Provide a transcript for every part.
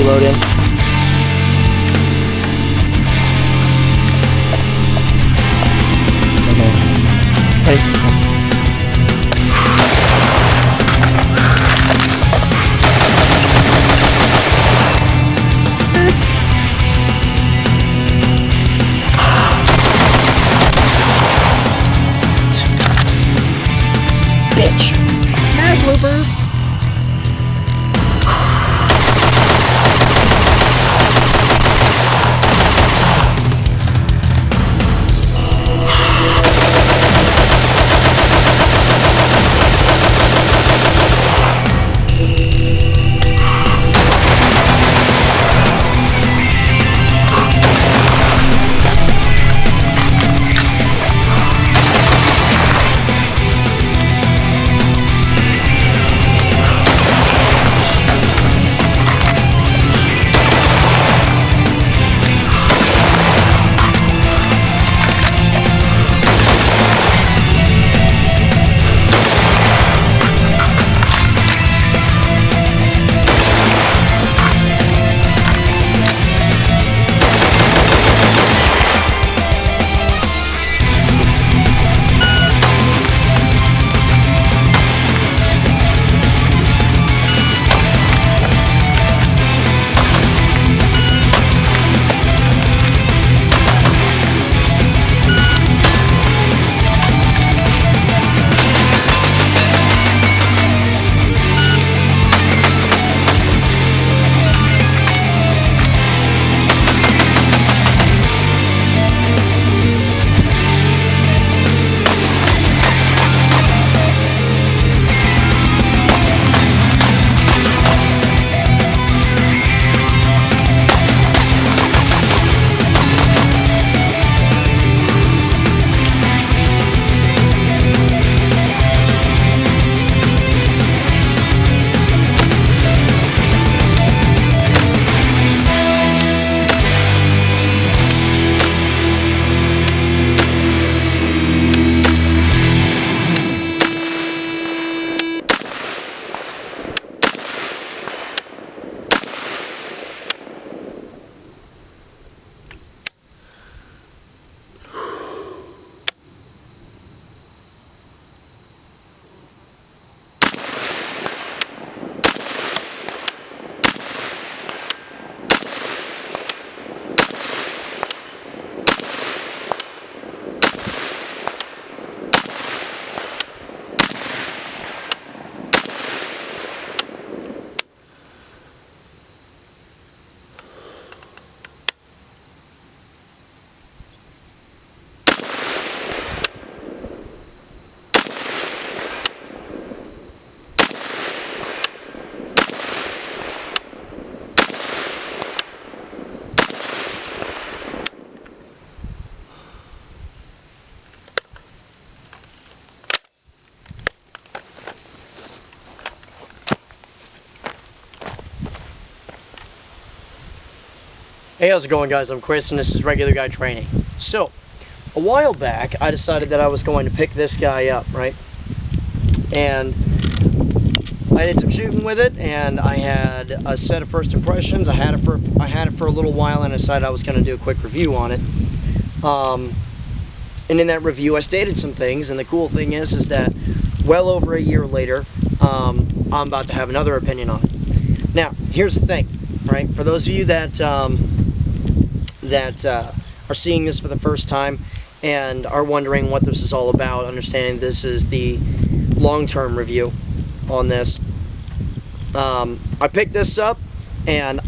reload in. Bitch. Mad bloopers. Hey, how's it going, guys? I'm Chris and this is Regular Guy Training. So, a while back I decided that I was going to pick this guy up, right? And I did some shooting with it and I had a set of first impressions. I had it for a little while and I decided I was going to do a quick review on it. And in that review I stated some things, and the cool thing is that well over a year later, I'm about to have another opinion on it. Now, here's the thing, right? For those of you that are seeing this for the first time and are wondering what this is all about, understanding this is the long-term review on this. I picked this up, and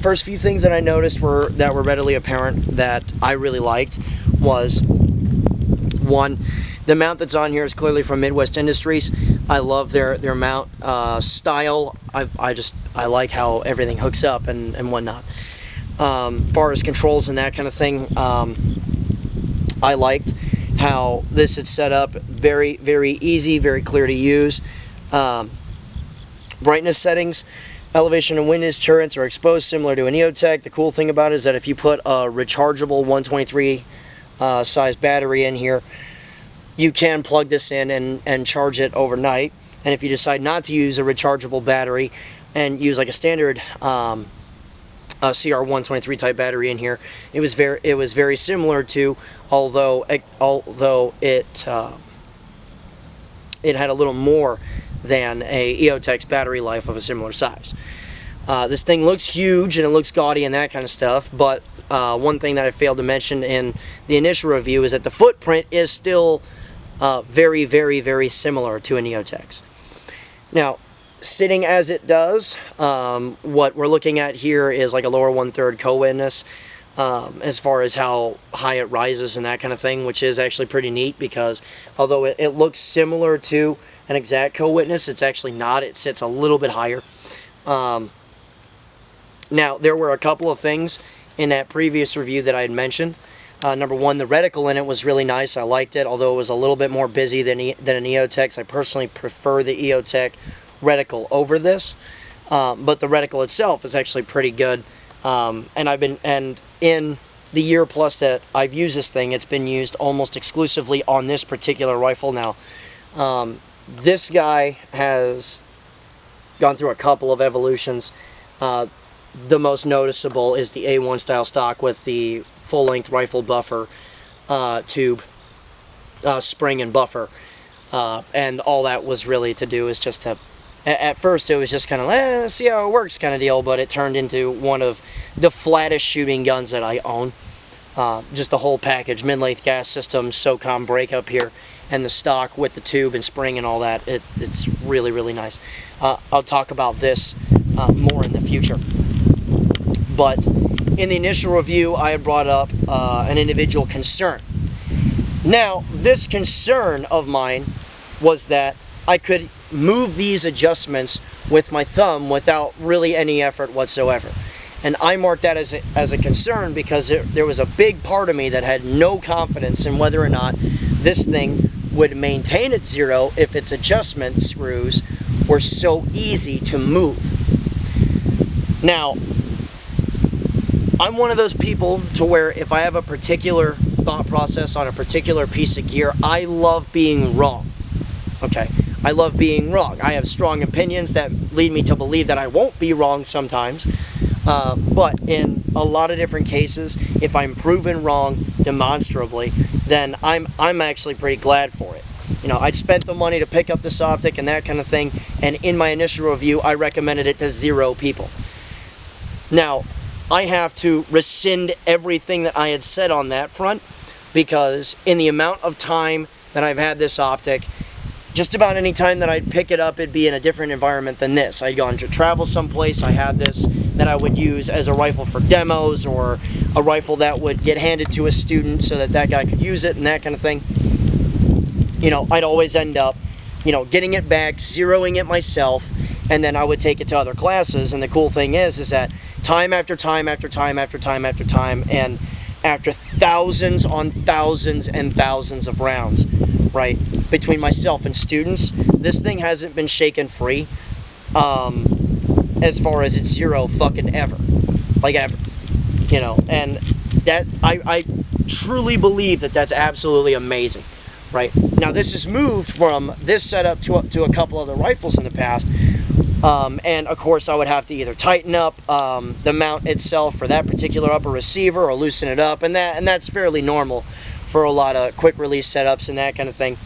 first few things that I noticed were readily apparent that I really liked was, one, the mount that's on here is clearly from Midwest Industries. I love their mount style. I like how everything hooks up and whatnot. Far as controls and that kind of thing, I liked how this is set up. Very, very easy, very clear to use. Brightness settings, elevation and wind insurance are exposed similar to a Neotech. The cool thing about it is that if you put a rechargeable 123 size battery in here, you can plug this in and charge it overnight. And if you decide not to use a rechargeable battery, and use like a standard CR123 type battery in here, it was very similar to, although it had a little more than a EOTech's battery life of a similar size. This thing looks huge and it looks gaudy and that kind of stuff, but one thing that I failed to mention in the initial review is that the footprint is still very, very, very similar to an EOTech's. Now, sitting as it does, what we're looking at here is like a lower 1/3 co-witness as far as how high it rises and that kind of thing, which is actually pretty neat because although it looks similar to an exact co-witness, it's actually not. It sits a little bit higher. Now, there were a couple of things in that previous review that I had mentioned. Number one, the reticle in it was really nice. I liked it, although it was a little bit more busy than an EOTech's. I personally prefer the EOTech reticle over this, but the reticle itself is actually pretty good. And in the year plus that I've used this thing, it's been used almost exclusively on this particular rifle. Now, this guy has gone through a couple of evolutions. The most noticeable is the A1 style stock with the full-length rifle buffer tube, spring and buffer, and all that was really to do is just to, at first it was just kind of, let's see how it works kind of deal, but it turned into one of the flattest shooting guns that I own. Just the whole package, mid-length gas system, SOCOM brake up here, and the stock with the tube and spring and all that, it's really, really nice. I'll talk about this more in the future. But in the initial review, I had brought up an individual concern. Now, this concern of mine was that I could move these adjustments with my thumb without really any effort whatsoever. And I marked that as a concern because there was a big part of me that had no confidence in whether or not this thing would maintain its zero if its adjustment screws were so easy to move. Now, I'm one of those people to where if I have a particular thought process on a particular piece of gear, I love being wrong. Okay, I love being wrong. I have strong opinions that lead me to believe that I won't be wrong sometimes. But in a lot of different cases, if I'm proven wrong demonstrably, then I'm actually pretty glad for it. You know, I'd spent the money to pick up this optic and that kind of thing, and in my initial review, I recommended it to 0 people. Now, I have to rescind everything that I had said on that front, because in the amount of time that I've had this optic, just about any time that I'd pick it up, it'd be in a different environment than this. I'd gone to travel someplace, I had this that I would use as a rifle for demos, or a rifle that would get handed to a student so that that guy could use it and that kind of thing. You know, I'd always end up, you know, getting it back, zeroing it myself, and then I would take it to other classes. And the cool thing is that time after time after time after time after time, and after thousands on thousands and thousands of rounds, right, between myself and students, this thing hasn't been shaken free as far as it's 0 fucking ever. Like ever. You know, and that, I truly believe that that's absolutely amazing. Right. Now, this has moved from this setup to a couple other rifles in the past. And of course I would have to either tighten up the mount itself for that particular upper receiver or loosen it up, and that's fairly normal for a lot of quick release setups and that kind of thing.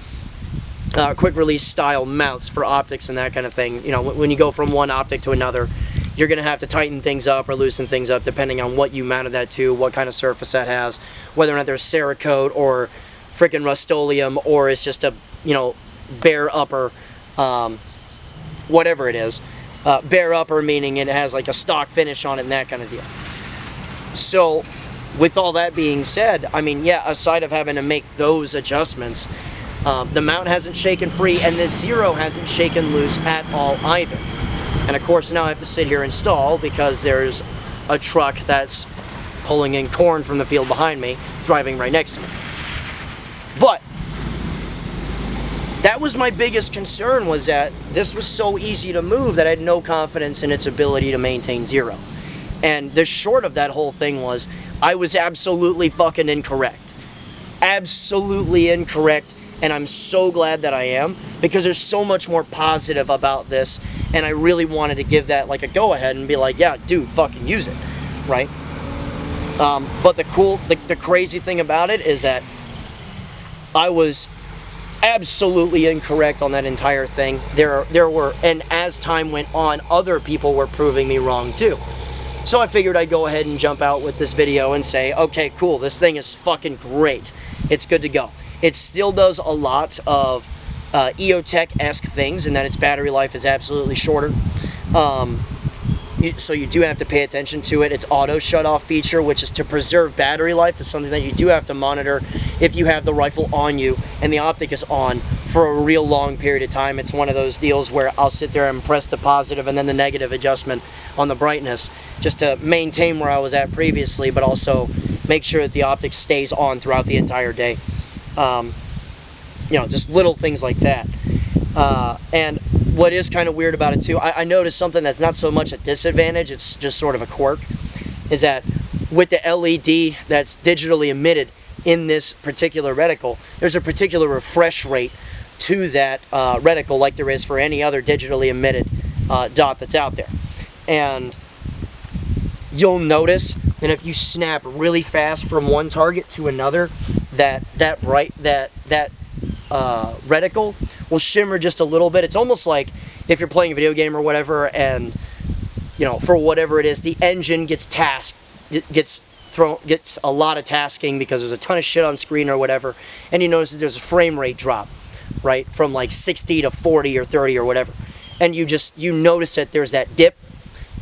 Quick release style mounts for optics and that kind of thing. You know, when you go from one optic to another, you're going to have to tighten things up or loosen things up depending on what you mounted that to, what kind of surface that has, whether or not there's Cerakote or freaking Rust-Oleum, or it's just a, you know, bare upper, whatever it is. Bare upper meaning it has like a stock finish on it and that kind of deal. So, with all that being said, I mean, yeah, aside of having to make those adjustments, the mount hasn't shaken free, and the 0 hasn't shaken loose at all either. And of course now I have to sit here and stall because there's a truck that's pulling in corn from the field behind me, driving right next to me. But that was my biggest concern, was that this was so easy to move that I had no confidence in its ability to maintain 0. And the short of that whole thing was, I was absolutely fucking incorrect. Absolutely incorrect, and I'm so glad that I am, because there's so much more positive about this, and I really wanted to give that like a go-ahead and be like, yeah, dude, fucking use it, right? But the crazy thing about it is that I was absolutely incorrect on that entire thing. There were, and as time went on, other people were proving me wrong too. So I figured I'd go ahead and jump out with this video and say, okay, cool, this thing is fucking great. It's good to go. It still does a lot of EOTech-esque things, in that its battery life is absolutely shorter. So you do have to pay attention to it. Its auto shut-off feature, which is to preserve battery life, is something that you do have to monitor if you have the rifle on you and the optic is on for a real long period of time. It's one of those deals where I'll sit there and press the positive and then the negative adjustment on the brightness just to maintain where I was at previously, but also make sure that the optic stays on throughout the entire day. You know, just little things like that. And what is kind of weird about it too, I noticed something that's not so much a disadvantage, it's just sort of a quirk, is that with the LED that's digitally emitted in this particular reticle, there's a particular refresh rate to that reticle like there is for any other digitally emitted dot that's out there. And you'll notice that if you snap really fast from one target to another, that reticle will shimmer just a little bit. It's almost like if you're playing a video game or whatever, and you know, for whatever it is, the engine gets tasked, gets a lot of tasking because there's a ton of shit on screen or whatever, and you notice that there's a frame rate drop, right, from like 60 to 40 or 30 or whatever, and you notice that there's that dip.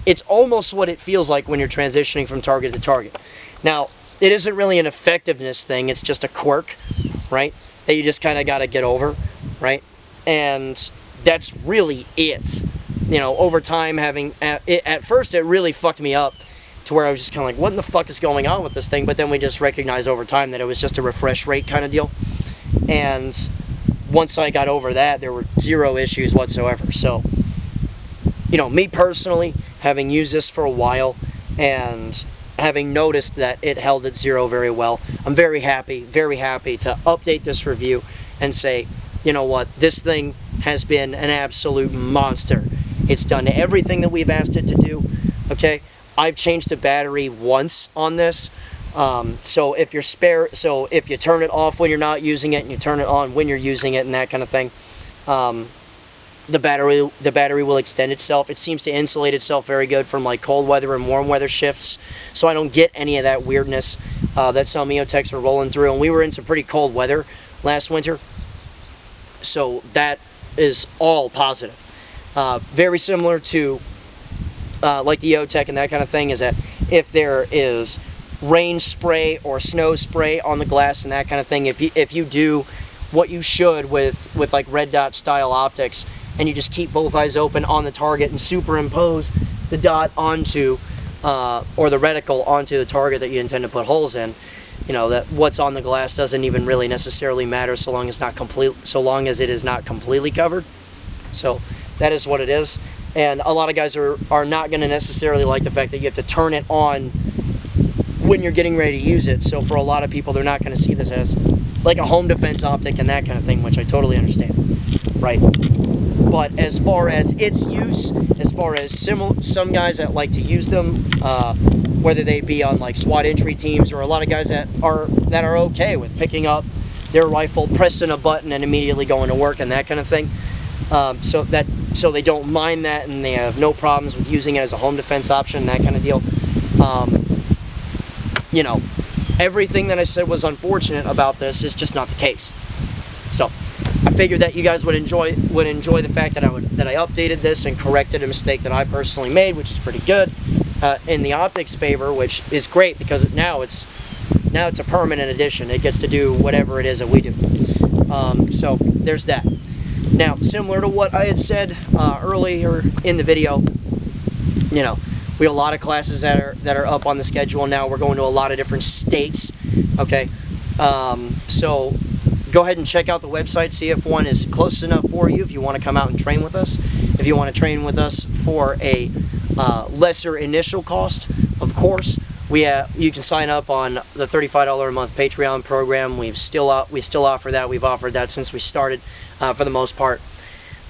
It's almost what it feels like when you're transitioning from target to target. Now, it isn't really an effectiveness thing, it's just a quirk, right, that you just kind of got to get over, right? And that's really it. You know, over time, at first it really fucked me up to where I was just kind of like, what in the fuck is going on with this thing? But then we just recognized over time that it was just a refresh rate kind of deal. And once I got over that, there were zero issues whatsoever. So, you know, me personally, having used this for a while and having noticed that it held at zero very well, I'm very happy to update this review and say, you know what, this thing has been an absolute monster. It's done everything that we've asked it to do, okay? I've changed the battery once on this, so if you turn it off when you're not using it and you turn it on when you're using it and that kind of thing, the battery will extend itself. It seems to insulate itself very good from like cold weather and warm weather shifts, so I don't get any of that weirdness that some EOTechs were rolling through. And we were in some pretty cold weather last winter, so that is all positive. Very similar to like the EOTech and that kind of thing, is that if there is rain spray or snow spray on the glass and that kind of thing, if you do what you should with like red dot style optics, and you just keep both eyes open on the target and superimpose the dot onto or the reticle onto the target that you intend to put holes in, you know, that what's on the glass doesn't even really necessarily matter so long as it is not completely covered. So that is what it is. And a lot of guys are not going to necessarily like the fact that you have to turn it on when you're getting ready to use it. So for a lot of people, they're not going to see this as like a home defense optic and that kind of thing, which I totally understand, right? But as far as its use, as far as some guys that like to use them, whether they be on like SWAT entry teams, or a lot of guys that are okay with picking up their rifle, pressing a button, and immediately going to work and that kind of thing, so they don't mind that, and they have no problems with using it as a home defense option, that kind of deal. You know, everything that I said was unfortunate about this is just not the case. So I figured that you guys would enjoy the fact that I updated this and corrected a mistake that I personally made, which is pretty good in the optics favor, which is great because now it's a permanent addition. It gets to do whatever it is that we do. So there's that. Now, similar to what I had said earlier in the video, you know, we have a lot of classes that are up on the schedule now. We're going to a lot of different states, okay? So go ahead and check out the website, see if one is close enough for you if you want to come out and train with us. If you want to train with us for a lesser initial cost, of course, you can sign up on the $35 a month Patreon program. We still offer that. We've offered that since we started, for the most part.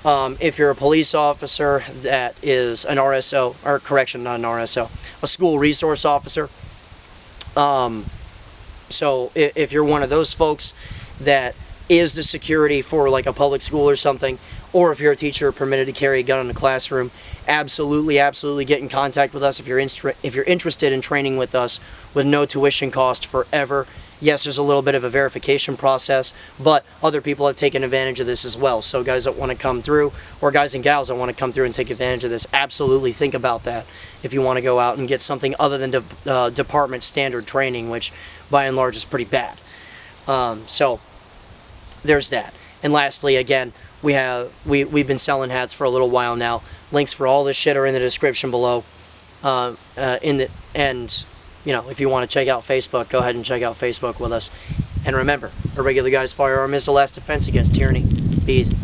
If you're a police officer that is an RSO, or correction, not an RSO, a school resource officer. So if you're one of those folks that is the security for like a public school or something, or if you're a teacher permitted to carry a gun in the classroom, absolutely get in contact with us if you're interested in training with us with no tuition cost forever. Yes, there's a little bit of a verification process, but other people have taken advantage of this as well. So guys that want to come through, or guys and gals that want to come through and take advantage of this, absolutely think about that if you want to go out and get something other than department standard training, which by and large is pretty bad. So there's that. And lastly, again, we've been selling hats for a little while now. Links for all this shit are in the description below. You know, if you want to check out Facebook, go ahead and check out Facebook with us. And remember, a regular guy's firearm is the last defense against tyranny. Be easy.